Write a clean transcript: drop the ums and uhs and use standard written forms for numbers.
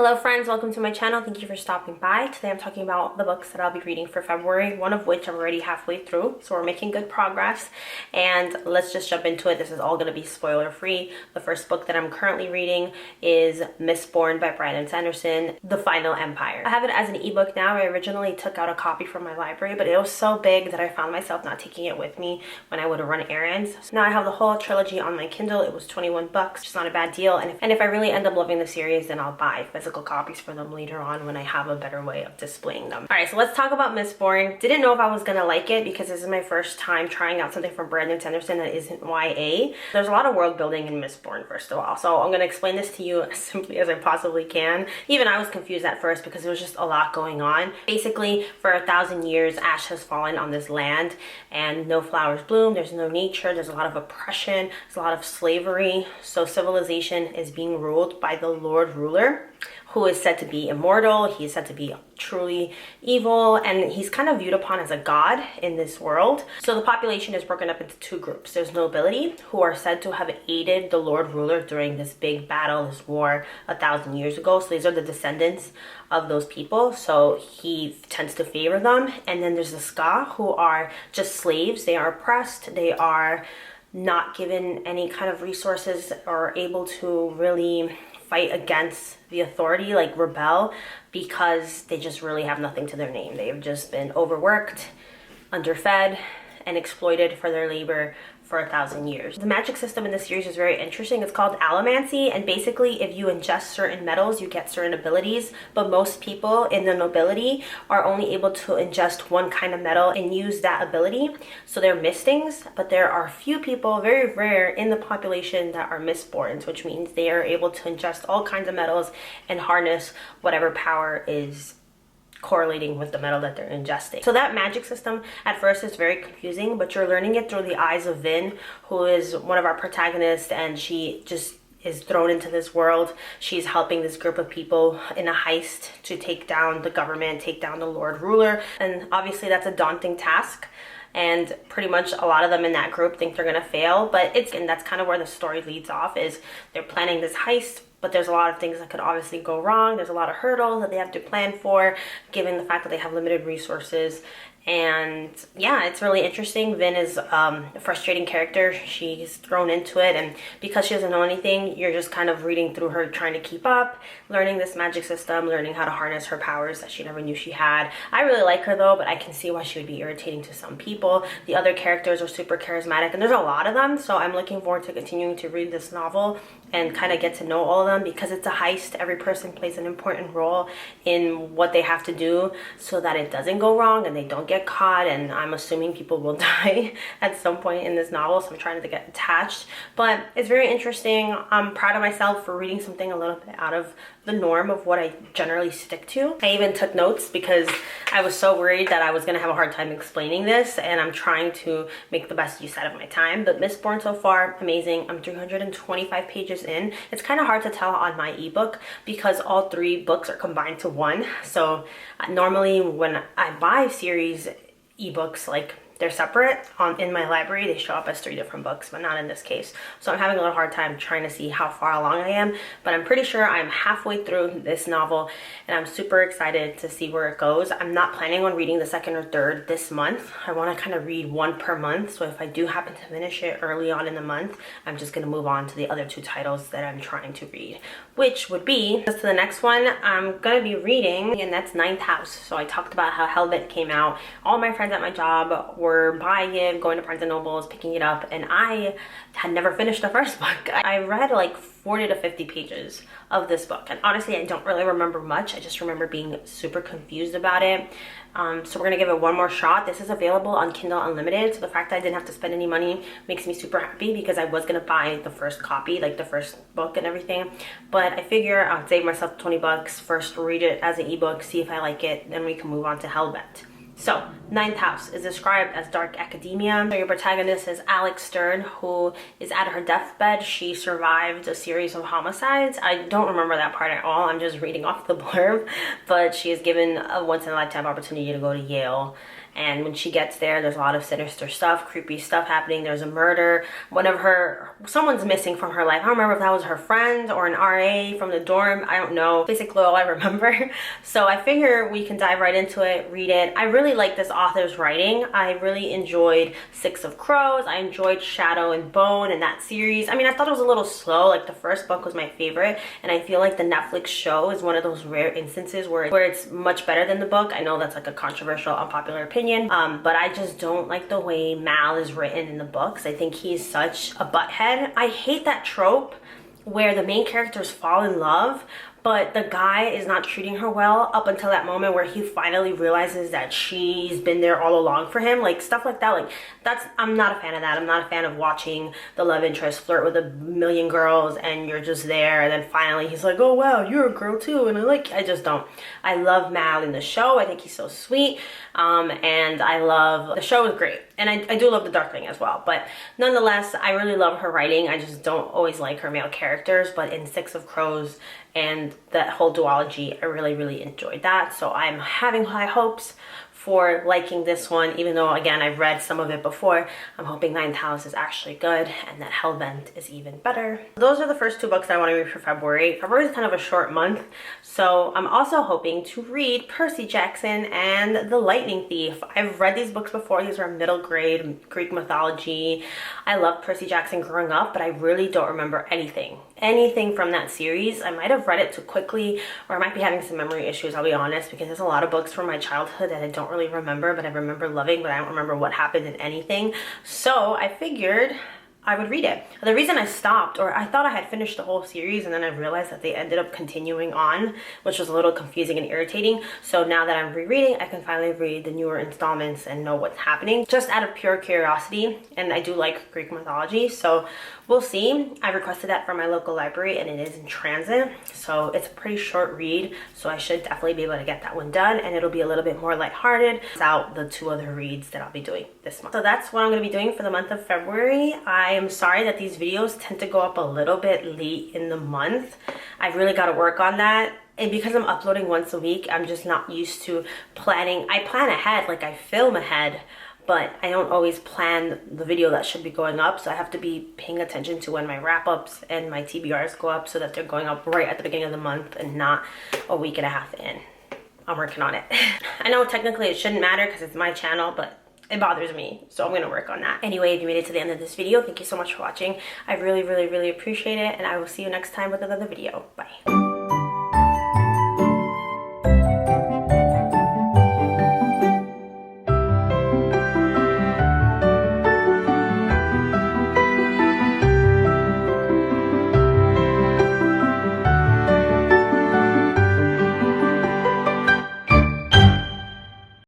Hello friends, welcome to my channel. Thank you for stopping by. Today I'm talking about the books that I'll be reading for February, one of which I'm already halfway through, so we're making good progress. And let's just jump into it. This is all going to be spoiler free. The first book that I'm currently reading is Mistborn by Sanderson, The Final Empire. I have it as an ebook now. I originally took out a copy from my library, but it was so big that I found myself not taking it with me when I would run errands. So now I have the whole trilogy on my Kindle. It was 21 bucks, which is not a bad deal. And if I really end up loving the series, then I'll buy physical copies for them later on when I have a better way of displaying them. All right, so let's talk about Mistborn. Didn't know if I was gonna like it because this is my first time trying out something from Sanderson that isn't YA. There's a lot of world building in Mistborn, first of all, so I'm gonna explain this to you as simply as I possibly can. Even I was confused at first because there was just a lot going on. Basically, for 1,000 years, ash has fallen on this land and no flowers bloom, there's no nature, there's a lot of oppression, there's a lot of slavery. So civilization is being ruled by the Lord Ruler, who is said to be immortal. He is said to be truly evil, and he's kind of viewed upon as a god in this world. So the population is broken up into two groups. There's nobility, who are said to have aided the Lord Ruler during this big battle, this war 1,000 years ago. So these are the descendants of those people, so he tends to favor them. And then there's the Ska, who are just slaves. They are oppressed, they are not given any kind of resources or able to really fight against the authority, like rebel, because they just really have nothing to their name. They've just been overworked, underfed, and exploited for their labor for 1,000 years. The magic system in this series is very interesting. It's called allomancy, and basically if you ingest certain metals, you get certain abilities, but most people in the nobility are only able to ingest one kind of metal and use that ability, so they're mistings. But there are few people, very rare in the population, that are mistborns, which means they are able to ingest all kinds of metals and harness whatever power is correlating with the metal that they're ingesting. So that magic system at first is very confusing, but you're learning it through the eyes of Vin, who is one of our protagonists, and she just is thrown into this world. She's helping this group of people in a heist to take down the government, take down the Lord Ruler, and obviously that's a daunting task. And pretty much a lot of them in that group think they're gonna fail, but and that's kind of where the story leads off, is they're planning this heist, but there's a lot of things that could obviously go wrong. There's a lot of hurdles that they have to plan for, given the fact that they have limited resources. And yeah, it's really interesting. Vin is a frustrating character. She's thrown into it, and because she doesn't know anything, you're just kind of reading through her, trying to keep up, learning this magic system, learning how to harness her powers that she never knew she had. I really like her though, but I can see why she would be irritating to some people. The other characters are super charismatic, and there's a lot of them, so I'm looking forward to continuing to read this novel and kind of get to know all of them, because it's a heist. Every person plays an important role in what they have to do so that it doesn't go wrong and they don't get caught, and I'm assuming people will die at some point in this novel, so I'm trying to get attached. But it's very interesting. I'm proud of myself for reading something a little bit out of the norm of what I generally stick to. I even took notes because I was so worried that I was gonna have a hard time explaining this, and I'm trying to make the best use out of my time. But Mistborn so far, amazing. I'm 325 pages in. It's kind of hard to tell on my ebook because all 3 books are combined to one. So normally when I buy series ebooks, like they're separate in my library, they show up as 3 different books, but not in this case. So I'm having a little hard time trying to see how far along I am, but I'm pretty sure I'm halfway through this novel, and I'm super excited to see where it goes. I'm not planning on reading the 2nd or 3rd this month. I want to kind of read 1 per month, so if I do happen to finish it early on in the month, I'm just going to move on to the other 2 titles that I'm trying to read, which would be, just to the next one I'm going to be reading, and that's Ninth House. So I talked about how Hellbent came out. All my friends at my job were buying it, going to Barnes & Noble's, picking it up, and I had never finished the first book. I read like 40 to 50 pages of this book, and honestly I don't really remember much. I just remember being super confused about it. So we're gonna give it one more shot. This is available on Kindle Unlimited, so the fact that I didn't have to spend any money makes me super happy, because I was gonna buy the first copy, like the first book and everything, but I figure I'll save myself 20 bucks, first read it as an ebook, see if I like it, then we can move on to Hellbent. So, Ninth House is described as dark academia. So your protagonist is Alex Stern, who is at her deathbed. She survived a series of homicides. I don't remember that part at all. I'm just reading off the blurb. But she is given a once-in-a-lifetime opportunity to go to Yale and when she gets there, there's a lot of sinister stuff, creepy stuff happening. There's a murder. Someone's missing from her life. I don't remember if that was her friend or an RA from the dorm. I don't know. Basically all I remember. So I figure we can dive right into it, read it. I really like this author's writing. I really enjoyed Six of Crows. I enjoyed Shadow and Bone and that series. I mean, I thought it was a little slow. Like, the first book was my favorite, and I feel like the Netflix show is one of those rare instances where it's much better than the book. I know that's like a controversial, unpopular opinion, but I just don't like the way Mal is written in the books. I think he's such a butthead. I hate that trope where the main characters fall in love, but the guy is not treating her well up until that moment where he finally realizes that she's been there all along for him. Like, stuff like that. Like, I'm not a fan of that. I'm not a fan of watching the love interest flirt with a million girls and you're just there, and then finally he's like, oh wow, you're a girl too. And I just don't. I love Mal in the show. I think he's so sweet. And I love, the show is great. And I do love the Darkling as well. But nonetheless, I really love her writing. I just don't always like her male characters. But in Six of Crows and that whole duology, I really, really enjoyed that. So I'm having high hopes for liking this one, even though, again, I've read some of it before. I'm hoping Ninth House is actually good and that Hellbent is even better. Those are the first two books I want to read for February. February is kind of a short month, so I'm also hoping to read Percy Jackson and The Lightning Thief. I've read these books before. These are middle grade Greek mythology. I loved Percy Jackson growing up, but I really don't remember anything from that series. I might have read it too quickly, or I might be having some memory issues, I'll be honest, because there's a lot of books from my childhood that I don't really remember, but I remember loving, but I don't remember what happened in anything. So I figured I would read it. The reason I stopped, or I thought I had finished the whole series, and then I realized that they ended up continuing on, which was a little confusing and irritating. So now that I'm rereading, I can finally read the newer installments and know what's happening, just out of pure curiosity. And I do like Greek mythology, so we'll see. I requested that from my local library, and it is in transit, so it's a pretty short read, so I should definitely be able to get that one done, and it'll be a little bit more lighthearted without the two other reads that I'll be doing this month. So that's what I'm going to be doing for the month of February. I am sorry that these videos tend to go up a little bit late in the month. I've really got to work on that. And because I'm uploading once a week, I'm just not used to planning. I plan ahead, like I film ahead, but I don't always plan the video that should be going up. So I have to be paying attention to when my wrap-ups and my TBRs go up so that they're going up right at the beginning of the month and not a week and a half in. I'm working on it. I know technically it shouldn't matter because it's my channel, but it bothers me, so I'm gonna work on that. Anyway, if you made it to the end of this video, thank you so much for watching. I really, really, really appreciate it, and I will see you next time with another video. Bye.